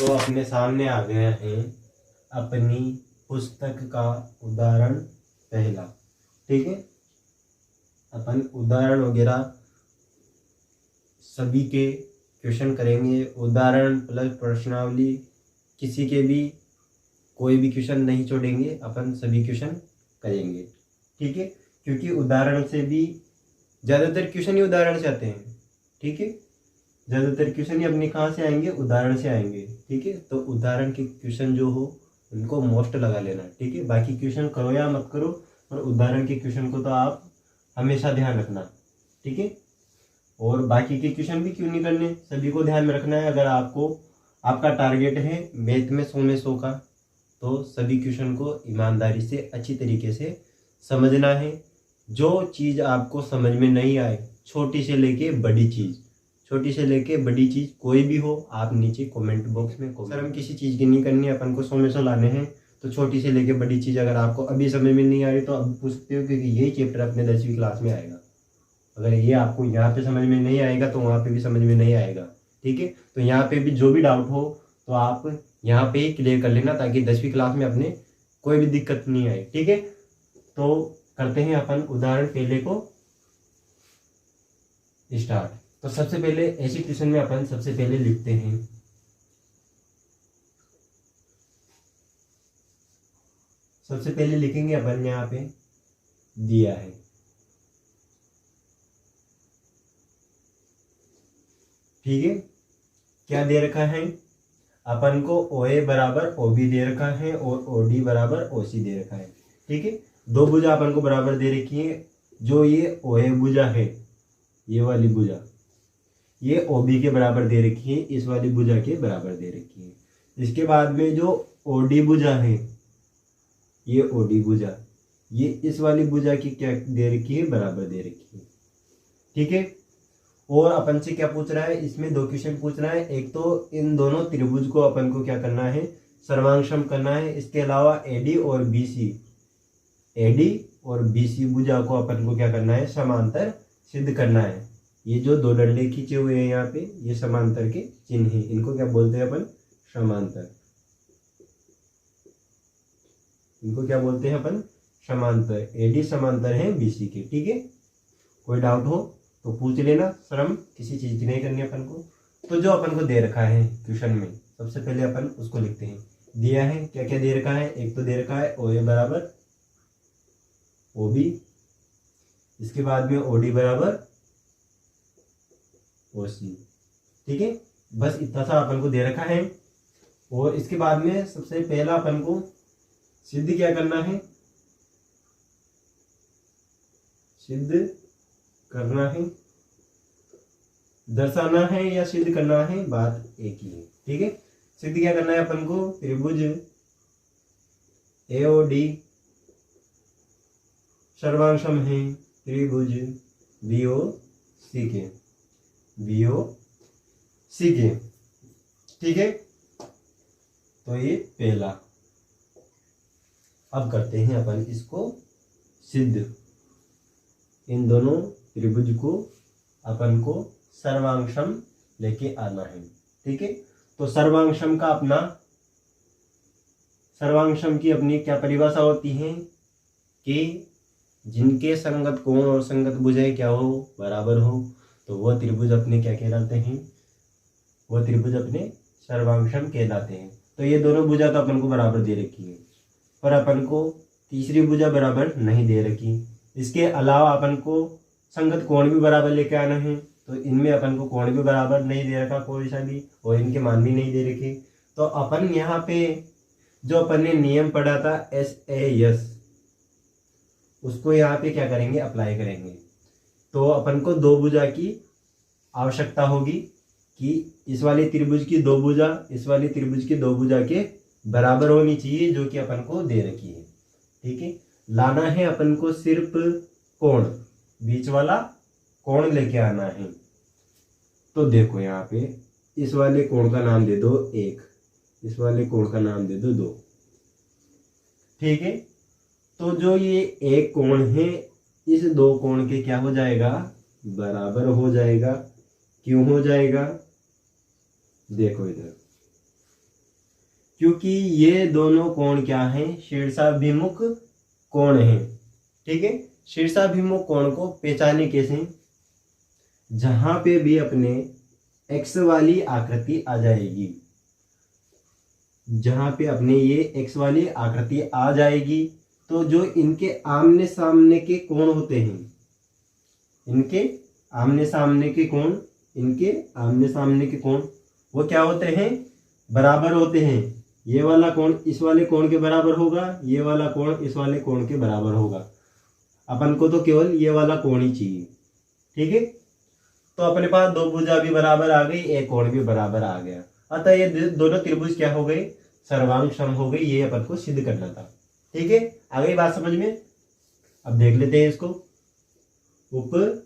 तो अपने सामने आ गया है अपनी पुस्तक का उदाहरण पहला। ठीक है, अपन उदाहरण वगैरह सभी के क्वेश्चन करेंगे। उदाहरण प्लस प्रश्नावली, किसी के भी कोई भी क्वेश्चन नहीं छोड़ेंगे, अपन सभी क्वेश्चन करेंगे। ठीक है, क्योंकि उदाहरण से भी ज़्यादातर क्वेश्चन ही उदाहरण से आते हैं। ठीक है, ज़्यादातर क्वेश्चन ही अपने कहाँ से आएंगे, उदाहरण से आएंगे। ठीक है, तो उदाहरण के क्वेश्चन जो हो उनको मोस्ट लगा लेना। ठीक है, बाकी क्वेश्चन करो या मत करो, पर उदाहरण के क्वेश्चन को तो आप हमेशा ध्यान रखना। ठीक है, और बाकी के क्वेश्चन भी क्यों नहीं करने, सभी को ध्यान में रखना है। अगर आपका टारगेट है मैथ में 100 में 100 का, तो सभी क्वेश्चन को ईमानदारी से अच्छी तरीके से समझना है। जो चीज़ आपको समझ में नहीं आए, छोटी से लेके बड़ी चीज़ कोई भी हो, आप नीचे कमेंट बॉक्स में सर हम किसी चीज़ की नहीं करनी, अपन को 100 में 100 लाने हैं। तो छोटी से लेके बड़ी चीज़ अगर आपको अभी समझ में नहीं आ रही तो अब पूछ सकते हो, क्योंकि यही चैप्टर अपने 10वीं क्लास में आएगा। अगर ये आपको यहाँ पे समझ में नहीं आएगा तो वहाँ पे भी समझ में नहीं आएगा। ठीक है, तो यहाँ पे भी जो भी डाउट हो तो आप यहाँ पे ही क्लियर कर लेना, ताकि 10वीं क्लास में अपने कोई भी दिक्कत नहीं आए। ठीक है, तो करते हैं अपन उदाहरण पहले को स्टार्ट। तो सबसे पहले ऐसी क्वेश्चन में अपन सबसे पहले लिखते हैं लिखेंगे अपन यहाँ पे दिया है। ठीक है, क्या दे रखा है अपन को, OA बराबर OB दे रखा है और OD बराबर OC दे रखा है। ठीक है, दो भुजा अपन को बराबर दे रखी है। जो ये OA भुजा है, ये वाली भुजा, ये OB के बराबर दे रखी है, इस वाली भुजा के बराबर दे रखी है। इसके बाद में जो OD भुजा है, ये OD भुजा, ये इस वाली भुजा की क्या दे रखी है, बराबर दे रखी है। ठीक है, और अपन से क्या पूछ रहा है, इसमें दो क्वेश्चन पूछ रहा है। एक तो इन दोनों त्रिभुज को अपन को क्या करना है, सर्वांगसम करना है। इसके अलावा AD और BC भुजा को अपन को क्या करना है, समांतर सिद्ध करना है। ये जो दो डंडे खींचे हुए हैं यहाँ पे, ये समांतर के चिन्ह हैं, इनको क्या बोलते हैं अपन, समांतर। इनको क्या बोलते हैं अपन, समांतर। AD समांतर है BC के। ठीक है, कोई डाउट हो तो पूछ लेना, शर्म किसी चीज की नहीं करनी अपन को। तो जो अपन को दे रखा है क्वेश्चन में, सबसे पहले अपन उसको लिखते हैं। दिया है क्या क्या दे रखा है, एक तो दे रखा है OA बराबर OB, इसके बाद में OD बराबर OC। ठीक है, बस इतना सा अपन को दे रखा है। और इसके बाद में सबसे पहला अपन को सिद्ध क्या करना है, सिद्ध करना है, दर्शाना है या सिद्ध करना है, बात एक ही है। ठीक है, सिद्ध क्या करना है अपन को, त्रिभुज AOD सर्वांगसम है त्रिभुज BOC के। ठीक है, तो ये पहला। अब करते हैं अपन इसको सिद्ध। इन दोनों त्रिभुज को अपन को सर्वांगसम लेके आना है। ठीक है, तो सर्वांगसम की अपनी क्या परिभाषा होती है कि जिनके संगत कोण और संगत भुजाएं क्या हो, बराबर हो, तो वह त्रिभुज अपने क्या कहलाते हैं, वह त्रिभुज अपने सर्वांगसम कहलाते हैं। तो ये दोनों भुजा तो अपन को बराबर दे रखी है, पर अपन को तीसरी भुजा बराबर नहीं दे रखी। इसके अलावा अपन को संगत कोण भी बराबर लेके आना है, तो इनमें अपन को कोण भी बराबर नहीं दे रखा कोई सा भी, और इनके मान भी नहीं दे रखे। तो अपन यहाँ पे जो अपन ने नियम पढ़ा था SAS, उसको यहाँ पे क्या करेंगे, अप्लाई करेंगे। तो अपन को दो भुजा की आवश्यकता होगी कि इस वाले त्रिभुज की दो भुजा इस वाले त्रिभुज की दो भुजा के बराबर होनी चाहिए, जो कि अपन को दे रखी है। ठीक है, लाना है अपन को सिर्फ कोण, बीच वाला कोण लेके आना है। तो देखो यहाँ पे इस वाले कोण का नाम दे दो 1, इस वाले कोण का नाम दे दो 2। ठीक है, तो जो ये एक कोण है, इस दो कोण के क्या हो जाएगा, बराबर हो जाएगा। क्यों हो जाएगा, देखो इधर क्योंकि ये दोनों कोण क्या हैं, शीर्षाभिमुख कोण हैं। ठीक है, शीर्षाभिमुख कोण को पहचाने कैसे, जहां पे भी अपने एक्स वाली आकृति आ जाएगी, जहां पे अपने ये एक्स वाली आकृति आ जाएगी, तो जो इनके आमने सामने के कोण होते हैं, इनके आमने सामने के कोण, इनके आमने सामने के कोण वो क्या होते हैं, बराबर होते हैं। ये वाला कोण इस वाले कोण के बराबर होगा, ये वाला कोण इस वाले कोण के बराबर होगा। अपन को तो केवल ये वाला कोण ही चाहिए। ठीक है, तो अपने पास दो भुजा भी बराबर आ गई, एक कोण भी बराबर आ गया, अतः ये दोनों त्रिभुज क्या हो गए, सर्वांग सम हो गई। ये अपन को सिद्ध करना था। ठीक है, आ गई बात समझ में। अब देख लेते हैं इसको, उपपत्ति।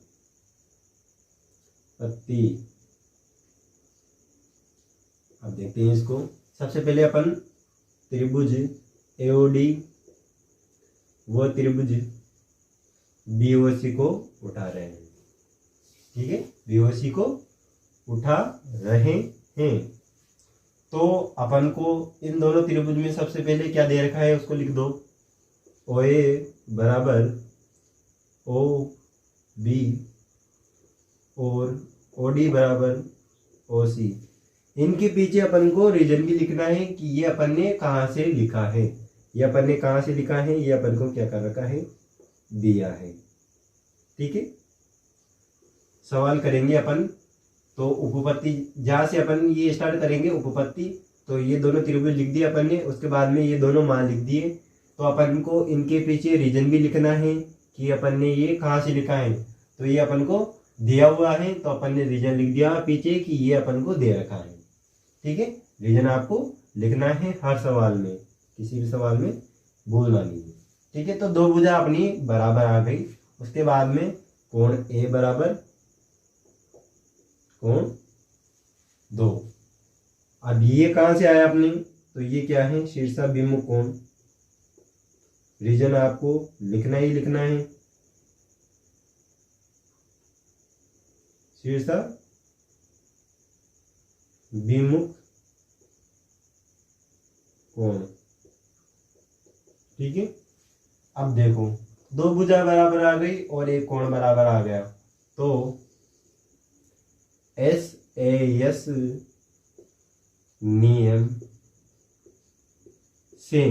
अब देखते हैं इसको। सबसे पहले अपन त्रिभुज एओडी व त्रिभुज बीओसी को उठा रहे हैं। ठीक है, बीओसी को उठा रहे हैं। तो अपन को इन दोनों त्रिभुज में सबसे पहले क्या दे रखा है उसको लिख दो। ओ ए बराबर ओ बी और ओ डी बराबर ओ सी। इनके पीछे अपन को रीजन भी लिखना है कि ये अपन ने कहाँ से लिखा है, ये अपन ने कहाँ से लिखा है, ये अपन को क्या कर रखा है, दिया है। ठीक है, सवाल करेंगे अपन। तो उपपत्ति जहाँ से अपन ये स्टार्ट करेंगे उपपत्ति, तो ये दोनों त्रिभुज लिख दिए अपन ने, उसके बाद में ये दोनों मान लिख दिए। तो अपन को इनके पीछे रीजन भी लिखना है कि अपन ने ये कहाँ से लिखा है। तो ये अपन को दिया हुआ है, तो अपन ने रीजन लिख दिया पीछे कि ये अपन को दे रखा है। ठीक है, रीजन आपको लिखना है हर सवाल में, किसी भी सवाल में भूलना नहीं है। ठीक है, तो दो भुजा अपनी बराबर आ गई। उसके बाद में कोण ए बराबर कोण 2। अब ये कहां से आया अपने, तो ये क्या है, शीर्षाभिमुख कोण। रीजन आपको लिखना ही लिखना है, शीर्षाभिमुख कोण। ठीक है, अब देखो दो भुजा बराबर आ गई और एक कोण बराबर आ गया। तो एस नियम से,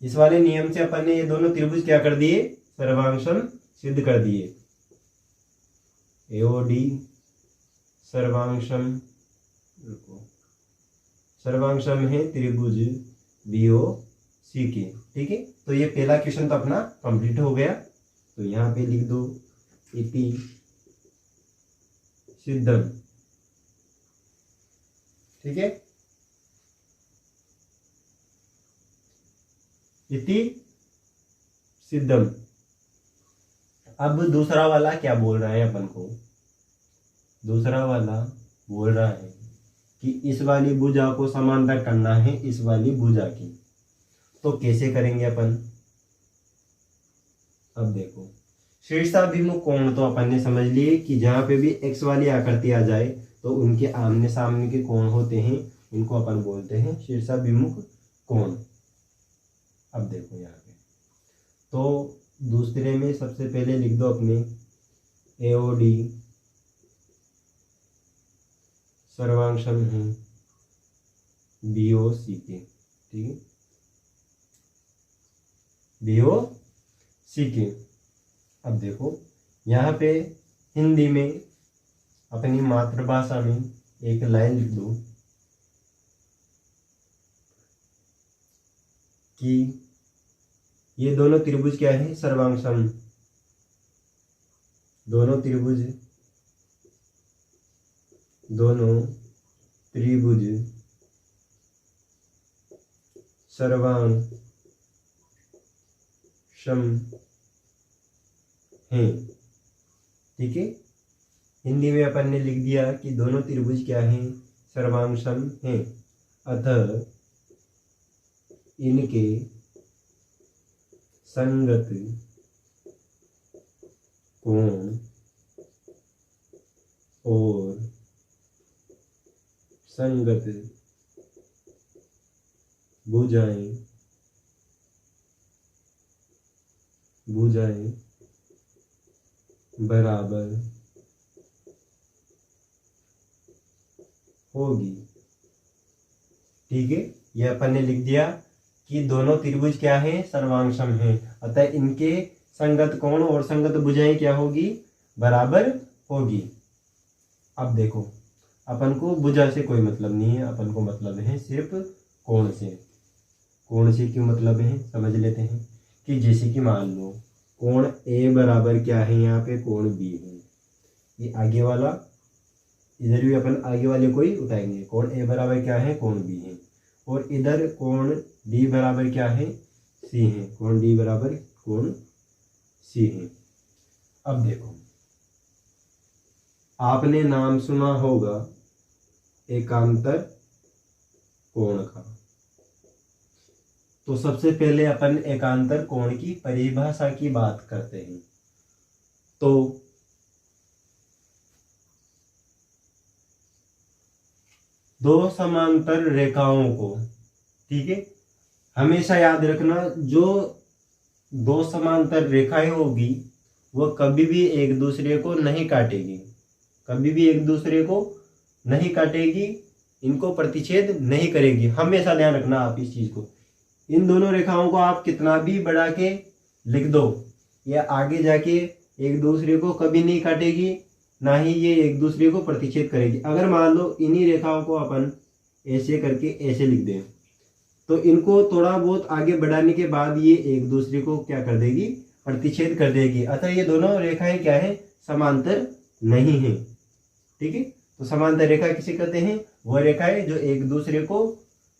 इस वाले नियम से अपन ने ये दोनों त्रिभुज क्या कर दिए, सर्वांगसम सिद्ध कर दिए। एओडी सर्वांगसम, सर्वांगसम है त्रिभुज बीओसी के। ठीक है, तो ये पहला क्वेश्चन तो अपना कंप्लीट हो गया। तो यहाँ पे लिख दो इति सिद्धम। ठीक है, इति सिद्धम। अब दूसरा वाला क्या बोल रहा है अपन को, दूसरा वाला बोल रहा है कि इस वाली भुजा को समांतर करना है इस वाली भुजा की। तो कैसे करेंगे अपन, अब देखो शीर्षाभिमुख कोण तो अपन ने समझ लिए कि जहां पे भी एक्स वाली आकृति आ जाए तो उनके आमने सामने के कोण होते हैं, उनको अपन बोलते हैं शीर्षाभिमुख कोण। अब देखो यहाँ पे, तो दूसरे में सबसे पहले लिख दो अपने एओडी सर्वांगसम है बीओसी के। ठीक है, बीओसी के। अब देखो यहाँ पे हिंदी में अपनी मातृभाषा में एक लाइन लिख दो कि ये दोनों त्रिभुज क्या है, सर्वांगसम। दोनों त्रिभुज सर्वांग सम है। ठीक है, हिंदी में अपन ने लिख दिया कि दोनों त्रिभुज क्या हैं, सर्वांगसम हैं, अतः इनके संगत कोण और संगत भुजाएं बराबर होगी। ठीक है, ये अपन ने लिख दिया कि दोनों त्रिभुज क्या है, सर्वांगसम है, अतः इनके संगत कोण और संगत भुजाएं क्या होगी, बराबर होगी। अब देखो, अपन को भुजा से कोई मतलब नहीं है, अपन को मतलब है सिर्फ कोण से। कोण से क्यों मतलब है, समझ लेते हैं। कि जैसे कि मान लो कोण ए बराबर क्या है, यहाँ पे कोण बी है, ये आगे वाला, इधर भी अपन आगे वाले को ही उठाएंगे। कोण ए बराबर क्या है, कोण बी है, और इधर कोण डी बराबर क्या है, सी है। कोण डी बराबर कोण सी है। अब देखो, आपने नाम सुना होगा एकांतर कोण का। तो सबसे पहले अपन एकांतर कोण की परिभाषा की बात करते हैं। तो दो समांतर रेखाओं को, ठीक है, हमेशा याद रखना, जो दो समांतर रेखाएं होगी वो कभी भी एक दूसरे को नहीं काटेगी, कभी भी एक दूसरे को नहीं काटेगी, इनको प्रतिच्छेद नहीं करेगी। हमेशा ध्यान रखना आप इस चीज को। इन दोनों रेखाओं को आप कितना भी बढ़ा के लिख दो, या आगे जाके एक दूसरे को कभी नहीं काटेगी, ना ही ये एक दूसरे को प्रतिच्छेद करेगी। अगर मान लो इन्हीं रेखाओं को अपन ऐसे करके ऐसे लिख दें, तो इनको थोड़ा बहुत आगे बढ़ाने के बाद ये एक दूसरे को क्या कर देगी, प्रतिच्छेद कर देगी। अतः ये दोनों रेखाएं क्या है, समांतर नहीं है। ठीक है, तो समांतर रेखा किसे कहते हैं, वह रेखाएं जो एक दूसरे को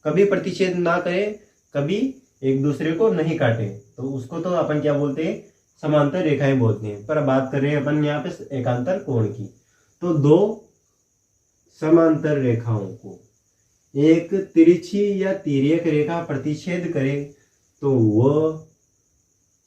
कभी प्रतिच्छेद ना करे, कभी एक दूसरे को नहीं काटे, तो उसको तो अपन क्या बोलते हैं, समांतर रेखाएं बोलते हैं। पर बात कर रहे हैं अपन यहाँ पे एकांतर कोण की। तो दो समांतर रेखाओं को एक तिरछी या तिर्यक रेखा प्रतिच्छेद करे तो वह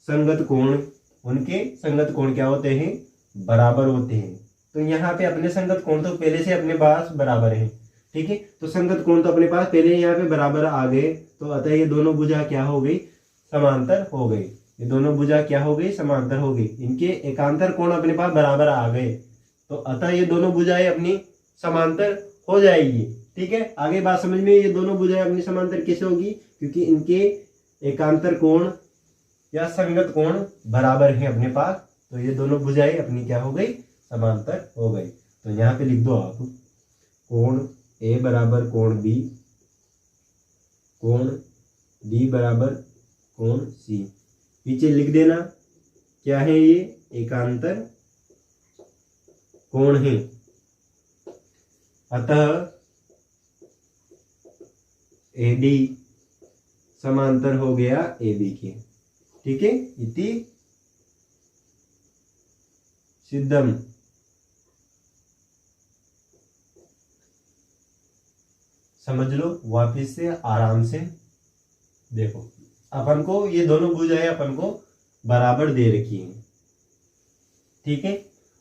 संगत कोण, उनके संगत कोण क्या होते हैं, बराबर होते हैं। तो यहाँ पे अपने संगत कोण तो पहले से अपने पास बराबर है। ठीक है, तो संगत कोण तो अपने पास पहले यहाँ पे बराबर आ गए, तो अतः ये दोनों भुजा क्या हो गई, समांतर हो गई। ये दोनों भुजा क्या हो गई, समांतर हो गई। इनके एकांतर कोण अपने पास बराबर आ गए, तो अतः ये दोनों भुजाएं अपनी समांतर हो जाएगी। ठीक है, आगे बात समझ में, ये दोनों भुजाएं अपनी समांतर कैसे होगी, क्योंकि इनके एकांतर कोण या संगत कोण बराबर है अपने पास, तो ये दोनों भुजाएं अपनी क्या हो गई, समांतर हो गई। तो यहाँ पे लिख दो आप कोण ए बराबर कोण बी, कोण डी बराबर कोण सी। पीछे लिख देना क्या है, ये एकांतर कोण है। अतः एडी समांतर हो गया ए बी के। ठीक है, इति सिद्धम। समझ लो, वापिस से आराम से देखो, अपन को ये दोनों भुजाएं अपन को बराबर दे रखी हैं। ठीक है,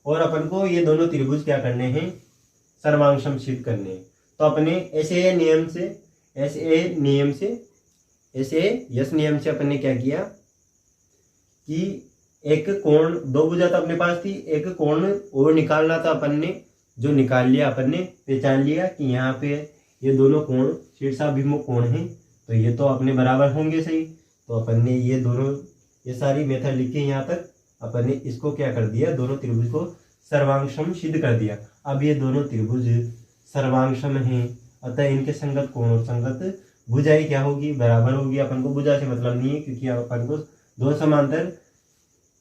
और अपन को ये दोनों त्रिभुज क्या करने हैं, सर्वांगसम सिद्ध करने हैं। तो अपने ऐसे नियम से अपन ने क्या किया कि एक कोण, दो भुजा तो अपने पास थी, एक कोण और निकालना था अपन ने, जो निकाल लिया अपन ने, पहचान लिया कि यहाँ पे ये दोनों कोण शीर्षाभिमुख कोण हैं, तो ये तो अपने बराबर होंगे सही। तो अपन ने ये दोनों, ये सारी मेथड लिखी यहाँ तक, अपन ने इसको क्या कर दिया, दोनों त्रिभुज को सर्वांगसम सिद्ध कर दिया। अब ये दोनों त्रिभुज सर्वांगसम हैं, अतः इनके संगत कोण और संगत भुजाएं क्या होगी, बराबर होगी। अपन को भुजा से मतलब नहीं है, क्योंकि अपन को दो समांतर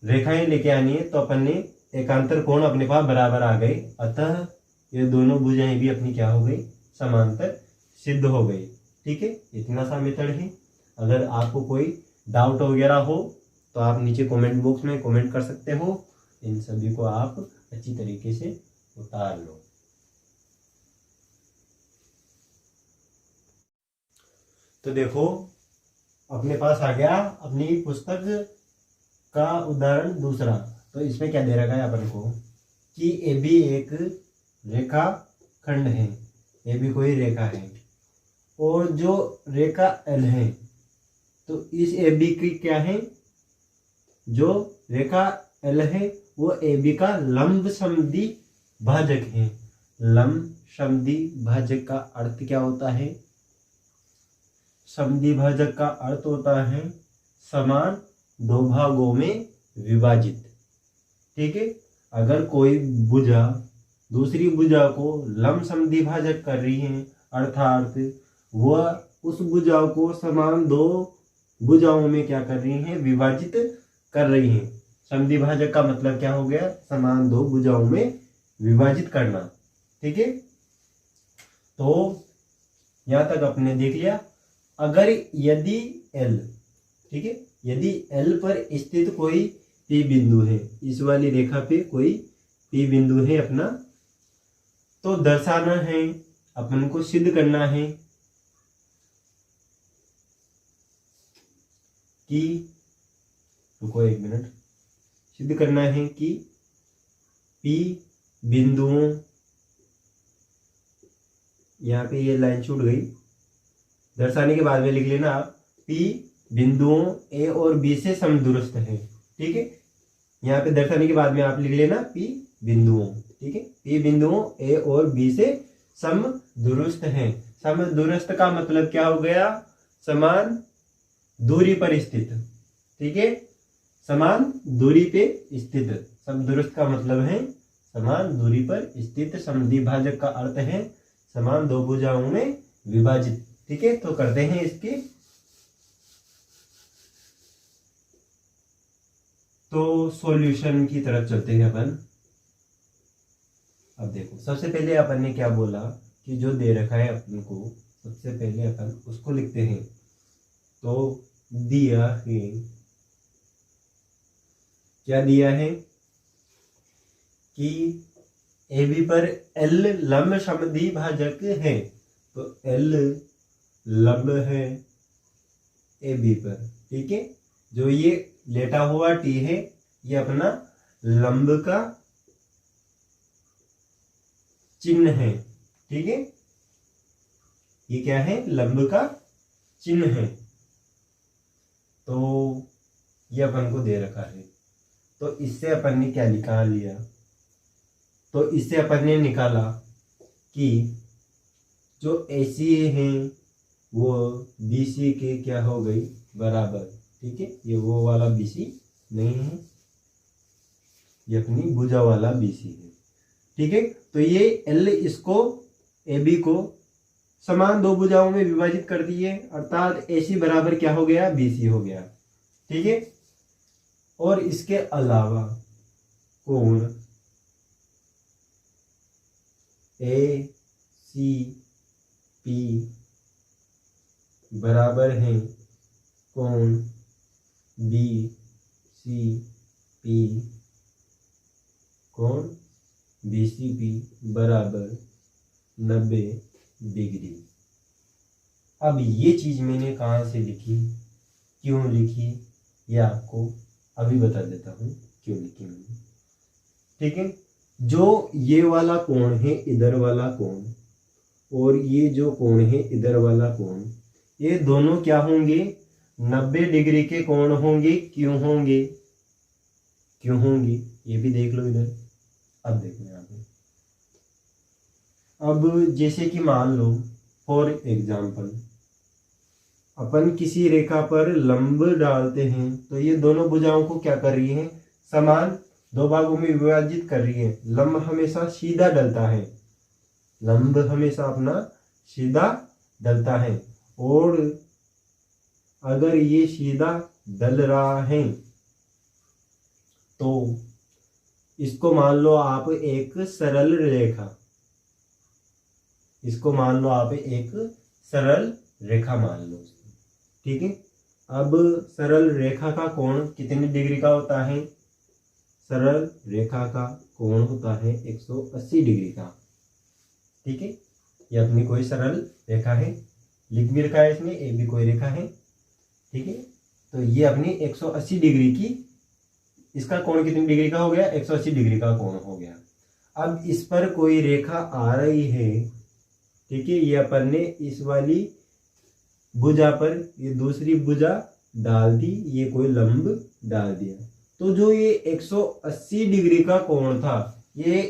रेखाएं लेके आनी है, तो अपन ने एकांतर कोण अपने पास बराबर आ गए, अतः ये दोनों भुजाएं भी अपनी क्या हो गई, समांतर सिद्ध हो गई। ठीक है, इतना सा मेथड है। अगर आपको कोई डाउट वगैरह हो तो आप नीचे कमेंट बॉक्स में कमेंट कर सकते हो, इन सभी को आप अच्छी तरीके से उतार लो। तो देखो, अपने पास आ गया अपनी पुस्तक का उदाहरण दूसरा। तो इसमें क्या दे रखा है अपन को कि AB एक रेखा खंड है, AB कोई रेखा है, और जो रेखा एल है, तो इस ए बी की क्या है, जो रेखा एल है वो ए बी का लंब समद्वि भाजक है। लंब समद्वि भाजक का अर्थ क्या होता है, समद्वि भाजक का अर्थ होता है समान दो भागों में विभाजित। ठीक है, अगर कोई भुजा दूसरी भुजा को लंब समद्वि भाजक कर रही है, अर्थात वह उस भुजा को समान दो भुजाओं में क्या कर रही हैं, विभाजित कर रही हैं। समद्वि भाजक का मतलब क्या हो गया, समान दो भुजाओं में विभाजित करना। ठीक है, तो यहां तक आपने देख लिया। अगर यदि एल, ठीक है, यदि एल पर स्थित कोई पी बिंदु है, इस वाली रेखा पे कोई पी बिंदु है अपना, तो दर्शाना है, अपन को सिद्ध करना है कि, रुको एक मिनट, सिद्ध करना है कि पी बिंदुओं, यहाँ पे ये लाइन छूट गई, दर्शाने के बाद में लिख लेना आप, पी बिंदुओं ए और बी से समदूरस्थ है। ठीक है, यहाँ पे दर्शाने के बाद में आप लिख लेना पी बिंदुओं। ठीक है, पी बिंदुओं ए और बी से समदूरस्थ है। समदूरस्थ का मतलब क्या हो गया, समान दूरी पर स्थित। ठीक है, समान दूरी पे स्थित, समदूरस्थ का मतलब है समान दूरी पर स्थित। समद्वि भाजक का अर्थ है समान दो भुजाओं में विभाजित। ठीक है, तो करते हैं इसके, तो सॉल्यूशन की तरफ चलते हैं अपन। अब देखो, सबसे पहले अपन ने क्या बोला कि जो दे रखा है अपन को, सबसे पहले अपन उसको लिखते हैं। तो दिया है, क्या दिया है कि ए बी पर एल लंब समद्वि भाजक है, तो एल लंब है ए बी पर। ठीक है, जो ये लेटा हुआ टी है ये अपना लंब का चिन्ह है। ठीक है, ये क्या है, लंब का चिन्ह है। तो ये अपन को दे रखा है, तो इससे अपन ने क्या निकाल लिया, तो इससे अपन ने निकाला कि जो AC है वो BC के क्या हो गई, बराबर। ठीक है, ये वो वाला BC नहीं है, ये अपनी भुजा वाला BC है। ठीक है, तो ये L इसको AB को समान दो भुजाओं में विभाजित कर दिए, अर्थात AC बराबर क्या हो गया, BC हो गया। ठीक है, और इसके अलावा कोण ACP बराबर है कोण BCP, कोण BCP बराबर 90 डिग्री। अब ये चीज मैंने कहाँ से लिखी, क्यों लिखी, ये आपको अभी बता देता हूँ क्यों लिखी मैंने। ठीक है, जो ये वाला कोण है, इधर वाला कोण, और ये जो कोण है इधर वाला कोण, ये दोनों क्या होंगे, 90 डिग्री के कोण होंगे। क्यों होंगे, क्यों होंगे, ये भी देख लो इधर। अब देखो यहाँ पे, अब जैसे कि मान लो फॉर एग्जाम्पल अपन किसी रेखा पर लंब डालते हैं, तो ये दोनों भुजाओं को क्या कर रही है, समान दो भागों में विभाजित कर रही है। लंब हमेशा सीधा डलता है, लंब हमेशा अपना सीधा डलता है, और अगर ये सीधा डल रहा है तो इसको मान लो आप एक सरल रेखा, इसको मान लो आप एक सरल रेखा मान लो। ठीक है, अब सरल रेखा का कोण कितने डिग्री का होता है, सरल रेखा का कोण होता है 180 डिग्री का। ठीक है, ये अपनी कोई सरल रेखा है, लिख भी रखा है इसमें, ए भी कोई रेखा है। ठीक है, तो ये अपनी 180 डिग्री की, इसका कोण कितनी डिग्री का हो गया, 180 डिग्री का कोण हो गया। अब इस पर कोई रेखा आ रही है, ठीक है, ये अपन ने इस वाली भुजा पर ये दूसरी भुजा डाल दी, ये कोई लंब डाल दिया। तो जो ये 180 डिग्री का कोण था, ये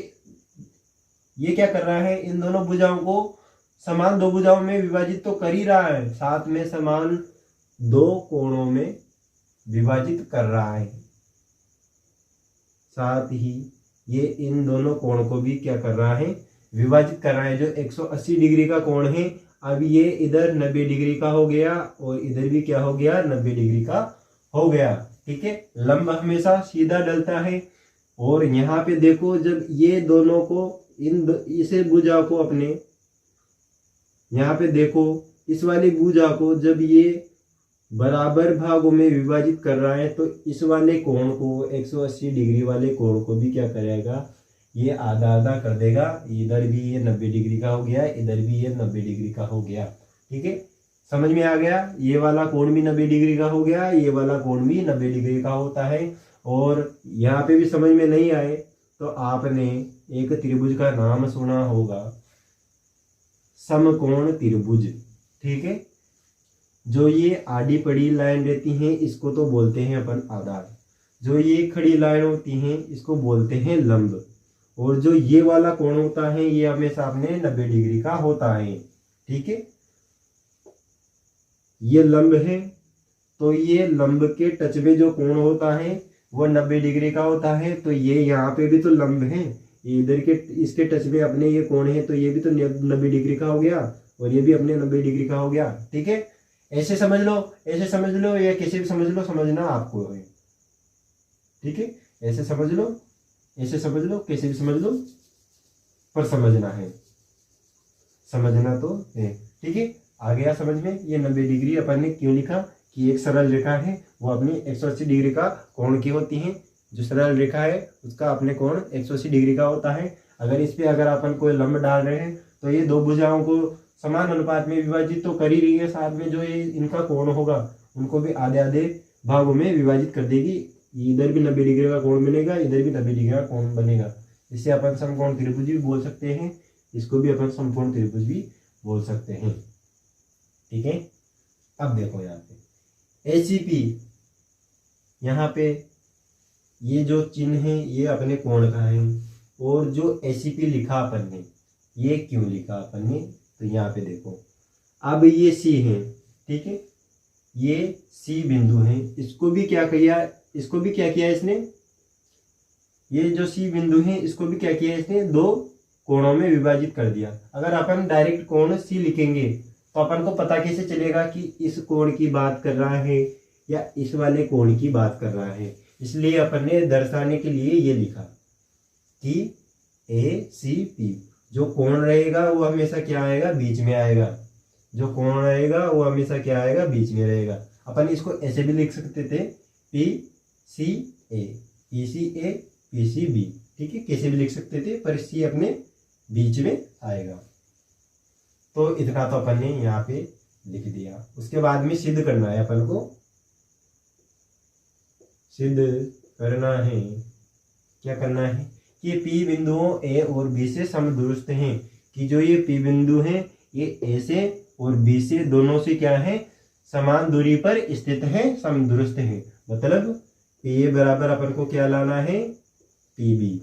क्या कर रहा है, इन दोनों भुजाओं को समान दो भुजाओं में विभाजित तो कर ही रहा है, साथ में समान दो कोणों में विभाजित कर रहा है। साथ ही ये इन दोनों कोण को भी क्या कर रहा है, विभाजित कर रहा है। जो 180 डिग्री का कोण है, अब ये इधर 90 डिग्री का हो गया और इधर भी क्या हो गया, 90 डिग्री का हो गया। ठीक है, लंब हमेशा सीधा डलता है। और यहाँ पे देखो, जब ये दोनों को इसे भुजा को अपने यहाँ पे देखो, इस वाली भुजा को जब ये बराबर भागों में विभाजित कर रहा है, तो इस वाले कोण को 180 डिग्री वाले कोण को भी क्या करेगा, ये आधा आधा कर देगा। इधर भी ये 90 डिग्री का हो गया, इधर भी ये 90 डिग्री का हो गया। ठीक है, समझ में आ गया। ये वाला कोण भी 90 डिग्री का हो गया, ये वाला कोण भी 90 डिग्री का होता है। और यहाँ पे भी समझ में नहीं आए तो आपने एक त्रिभुज का नाम सुना होगा, समकोण त्रिभुज। ठीक है, जो ये आड़ी पड़ी लाइन रहती हैं इसको तो बोलते हैं अपन आधार, जो ये खड़ी लाइन होती हैं इसको बोलते हैं लंब, और जो ये वाला कोण होता है ये हमेशा अपने 90 डिग्री का होता है। ठीक है, ये लंब है, तो ये लंब के टच में जो कोण होता है वो 90 डिग्री का होता है। तो ये यहाँ पे भी तो लंब है, इधर के इसके टच में अपने ये कोण है, तो ये भी तो 90 डिग्री का हो गया और ये भी अपने 90 डिग्री का हो गया। ठीक है, ऐसे समझ लो, ऐसे समझ लो, या कैसे भी समझ लो, समझना आपको है। ठीक है, ऐसे समझ लो, ऐसे समझ लो, कैसे भी समझ लो, पर समझना है, समझना तो है। ठीक है, आ गया समझ में। ये 90 डिग्री अपन ने क्यों लिखा कि एक सरल रेखा है वो अपनी 180 डिग्री का कोण की होती है। जो सरल रेखा है उसका अपने कोण 180 डिग्री का होता है। अगर इस पे अगर अपन कोई लंब डाल रहे हैं तो ये दो भुजाओं को समान अनुपात में विभाजित तो कर ही रही है, साथ में जो ये इनका कोण होगा उनको भी आधे आधे भागों में विभाजित कर देगी। इधर भी 90 डिग्री का कोण बनेगा, इधर भी 90 डिग्री का कोण बनेगा। इससे अपन समकोण त्रिभुज भी बोल सकते हैं, इसको भी अपन समकोण त्रिभुज भी बोल सकते हैं। ठीक है, अब देखो यहाँ पे ACP, यहाँ पे ये जो चिन्ह है ये अपने कोण का है, और जो ACP लिखा अपन ने ये क्यों लिखा अपन ने, तो यहाँ पे देखो, अब ये C है। ठीक है, ये C बिंदु है, इसको भी क्या किया, इसको भी क्या किया इसने, ये जो C बिंदु है इसको भी क्या किया इसने, दो कोणों में विभाजित कर दिया। अगर अपन डायरेक्ट कोण C लिखेंगे तो अपन को पता कैसे चलेगा कि इस कोण की बात कर रहा है या इस वाले कोण की बात कर रहा है। इसलिए अपन ने दर्शाने के लिए ये लिखा कि ACP, जो कोण रहेगा वो हमेशा क्या आएगा, बीच में आएगा। जो कोण रहेगा वो हमेशा क्या आएगा, बीच में रहेगा। अपन इसको ऐसे भी लिख सकते थे, PCA, PCA, PCB। ठीक है, कैसे भी लिख सकते थे, पर C अपने बीच में आएगा। तो इतना तो अपन ने यहाँ पे लिख दिया। उसके बाद में सिद्ध करना है, अपन को सिद्ध करना है। क्या करना है कि P बिंदुओं A और B से समदूरस्थ हैं, कि जो ये P बिंदु हैं ये A से और B से दोनों से क्या है, समान दूरी पर स्थित है, समदूरस्थ है। मतलब PA बराबर अपन को क्या लाना है, PB।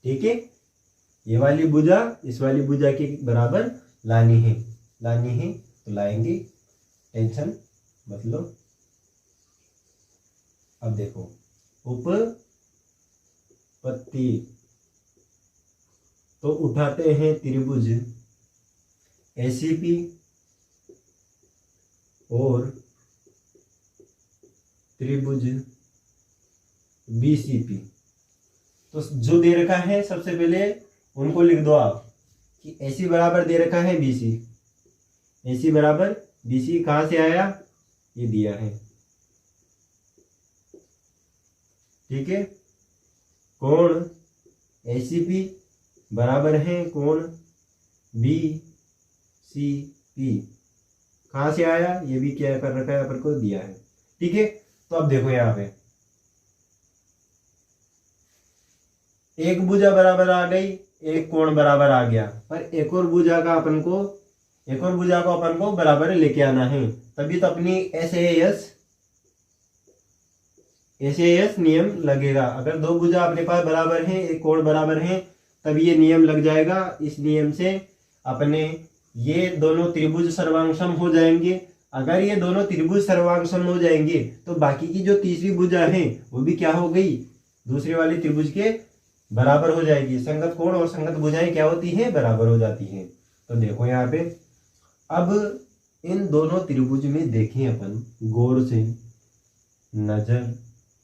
ठीक है, ये वाली भुजा इस वाली भुजा के बराबर लानी है, तो लाएंगे, टेंशन मत लो। अब देखो उपपत्ति, तो उठाते हैं त्रिभुज ACP और त्रिभुज BCP। तो जो दे रखा है सबसे पहले उनको लिख दो आप, कि AC बराबर दे रखा है BC, AC बराबर BC कहाँ से आया, ये दिया है। ठीक है, कोण ACP बराबर है कोण BCP, कहाँ से आया, ये भी क्या कर रखा है, अपन को दिया है। ठीक है, तो अब देखो यहाँ पे एक भुजा बराबर आ गई, एक कोण बराबर आ गया, पर एक और भुजा का अपन को एक और भुजा को अपन को बराबर लेके आना है, तभी तो अपनी एस नियम लगेगा। अगर दो भुजा अपने पास बराबर है, एक कोण बराबर है, तब ये नियम लग जाएगा। इस नियम से अपने ये दोनों त्रिभुज सर्वांगसम हो जाएंगे। अगर ये दोनों त्रिभुज सर्वांगसम हो जाएंगे तो बाकी की जो तीसरी भुजा है वो भी क्या हो गई, दूसरे वाले त्रिभुज के बराबर हो जाएगी। संगत कोण और संगत भुजाएं क्या होती हैं, बराबर हो जाती हैं। तो देखो यहाँ पे अब इन दोनों त्रिभुज में देखें अपन गौर से नजर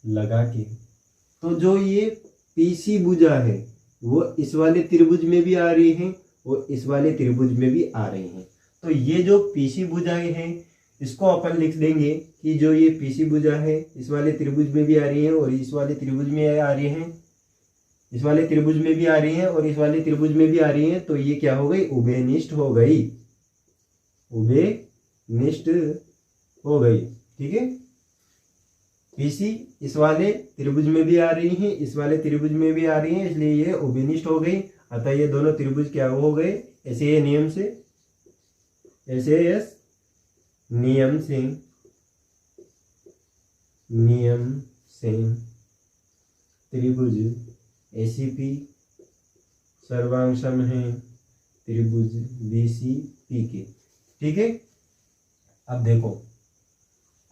लगा के, तो जो ये पीसी भुजा है वो इस वाले त्रिभुज में भी आ रही है और इस वाले त्रिभुज में भी आ रही है। तो ये जो पीसी भुजाएं हैं इसको अपन लिख देंगे कि जो ये पीसी भुजा है इस वाले त्रिभुज में भी आ रही है और इस वाले त्रिभुज में आ रही है, इस वाले त्रिभुज में भी आ रही है और इस वाले त्रिभुज में भी आ रही है। तो ये क्या हो गई, उभयनिष्ठ हो गई, उभयनिष्ठ हो गई। ठीक है, पीसी इस वाले त्रिभुज में भी आ रही है, इस वाले त्रिभुज में भी आ रही है, इसलिए ये उभयनिष्ठ हो गई। अतः ये दोनों त्रिभुज क्या हो गए, ऐसे नियम से, एस नियम से त्रिभुज एसीपी सर्वांगसम है त्रिभुज बीसीपी के। ठीक है, अब देखो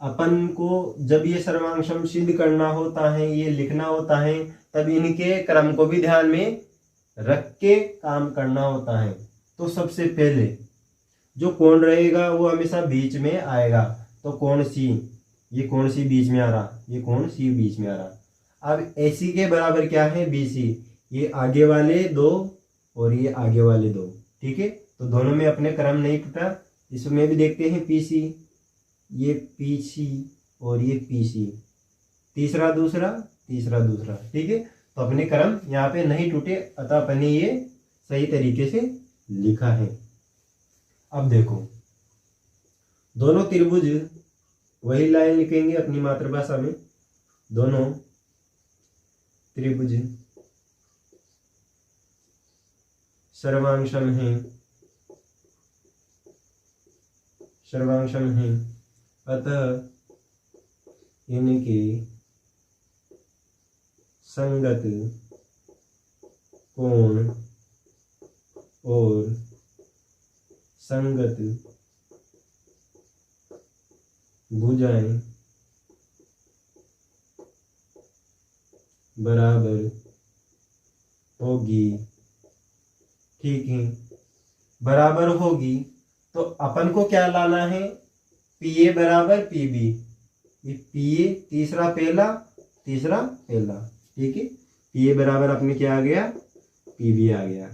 अपन को जब ये सर्वांगसम सिद्ध करना होता है, ये लिखना होता है, तब इनके क्रम को भी ध्यान में रख के काम करना होता है। तो सबसे पहले जो कोण रहेगा वो हमेशा बीच में आएगा। तो कोण सी, ये कोण सी बीच में आ रहा, ये कोण सी बीच में आ रहा। अब एसी के बराबर क्या है, बीसी, ये आगे वाले दो और ये आगे वाले दो। ठीक है, तो दोनों में अपने क्रम नहीं टूटा। इसमें भी देखते हैं पीसी, ये पीसी और ये पीसी, तीसरा दूसरा, तीसरा दूसरा। ठीक है, तो अपने क्रम यहाँ पे नहीं टूटे, अतः अपने ये सही तरीके से लिखा है। अब देखो दोनों त्रिभुज, वही लाइन लिखेंगे अपनी मातृभाषा में, दोनों त्रिभुज सर्वांगसम है, अतः इनके संगत कोण और संगत भुजाएं बराबर होगी। ठीक है, बराबर होगी तो अपन को क्या लाना है, पीए बराबर पीबी, ये पीए तीसरा पहला, तीसरा पहला। ठीक है, पीए बराबर अपने क्या आ गया, पीबी आ गया।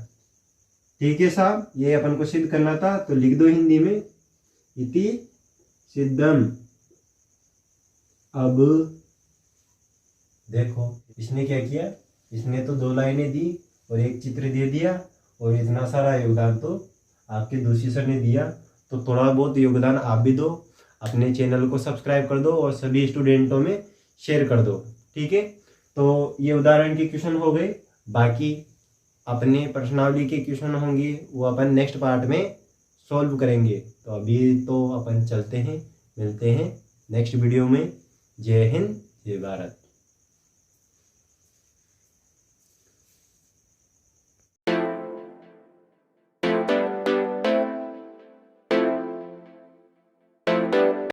ठीक है साहब, ये अपन को सिद्ध करना था, तो लिख दो हिंदी में, इति सिद्धम। अब देखो इसने क्या किया, इसने तो 2 लाइनें दी और एक चित्र दे दिया, और इतना सारा योगदान तो आपके दूसरी सर ने दिया। तो थोड़ा बहुत योगदान आप भी दो, अपने चैनल को सब्सक्राइब कर दो और सभी स्टूडेंटों में शेयर कर दो। ठीक है, तो ये उदाहरण के क्वेश्चन हो गए। बाकी अपने प्रश्नावली के क्वेश्चन होंगे वो अपन नेक्स्ट पार्ट में सॉल्व करेंगे। तो अभी तो अपन चलते हैं, मिलते हैं नेक्स्ट वीडियो में। जय हिंद, जय भारत।